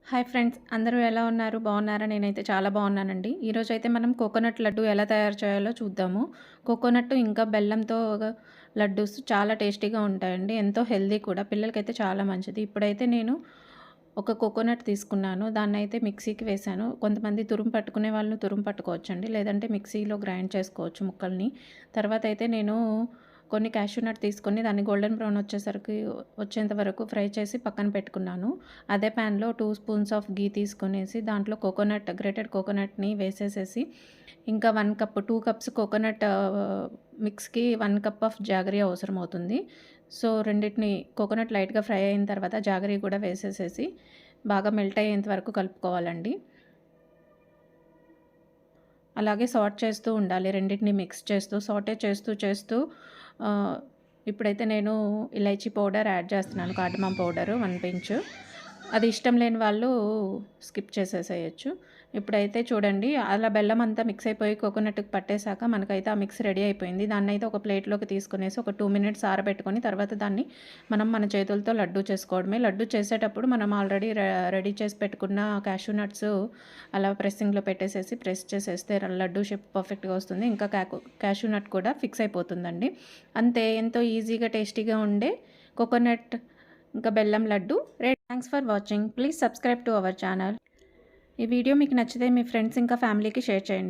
Hi friends, అందరూ ఎలా ఉన్నారు? బాగున్నారా? నేనైతే చాలా బాగున్నానండి. ఈరోజైతే మనం కోకోనట్ లడ్డు ఎలా తయారు చేయాలో చూద్దాము. కోకోనట్ ఇంకా బెల్లంతో లడ్డూస్ చాలా టేస్టీగా ఉంటాయండి. ఎంతో హెల్తీ కూడా. పిల్లలకైతే చాలా మంచిది. ఇప్పుడైతే నేను ఒక కోకోనట్ తీసుకున్నాను. దాన్నైతే మిక్సీకి వేశాను. కొంతమంది తురుము పట్టుకునే వాళ్ళు తురుము పట్టుకోవచ్చండి. లేదంటే మిక్సీలో గ్రైండ్ చేసుకోవచ్చు ముక్కల్ని. తర్వాత అయితే నేను కొన్ని క్యాష్యూ నట్ తీసుకొని దాన్ని గోల్డెన్ బ్రౌన్ వచ్చేంత వరకు ఫ్రై చేసి పక్కన పెట్టుకున్నాను. అదే ప్యాన్లో 2 స్పూన్స్ ఆఫ్ ఘీ తీసుకొనేసి దాంట్లో గ్రేటెడ్ కోకోనట్ని వేసేసేసి ఇంకా 1 కప్ 2 కప్స్ కోకోనట్ మిక్స్కి 1 కప్ ఆఫ్ జాగరీ అవసరం అవుతుంది. సో రెండిటిని కోకోనట్ లైట్గా ఫ్రై అయిన తర్వాత జాగరీ కూడా వేసేసేసి బాగా మెల్ట్ అయ్యేంత వరకు కలుపుకోవాలండి. అలాగే సాట్ చేస్తూ ఉండాలి. రెండిటిని మిక్స్ చేస్తూ సాటే చేస్తూ ఇప్పుడైతే నేను ఇలైచీ పౌడర్ యాడ్ చేస్తున్నాను. Cardamom powder 1 pinch. అది ఇష్టం లేని వాళ్ళు స్కిప్ చేసేసేయచ్చు. ఇప్పుడైతే చూడండి, అలా బెల్లం అంతా మిక్స్ అయిపోయి కోకోనట్‌కి పట్టేసాక మనకైతే ఆ మిక్స్ రెడీ అయిపోయింది. దాన్నైతే ఒక ప్లేట్‌లోకి తీసుకునేసి ఒక 2 మినిట్స్ ఆరబెట్టుకొని తర్వాత దాన్ని మన చేతులతో లడ్డూ చేసుకోవడమే. లడ్డూ చేసేటప్పుడు మనం ఆల్రెడీ రెడీ చేసి పెట్టుకున్న క్యాష్యూ నట్స్ అలా ప్రెస్సింగ్‌లో పెట్టేసేసి ప్రెస్ చేసేస్తే లడ్డూ షేప్ పర్ఫెక్ట్‌గా వస్తుంది. ఇంకా క్యాష్యూ నట్ కూడా ఫిక్స్ అయిపోతుందండి. అంతే, ఎంతో ఈజీగా టేస్టీగా ఉండే కోకోనట్ ఇంకా బెల్లం laddu ready. Thanks for watching. Please subscribe to our channel. ఈ వీడియో మీకు నచ్చితే మీ ఫ్రెండ్స్ ఇంకా ఫ్యామిలీకి షేర్ చేయండి.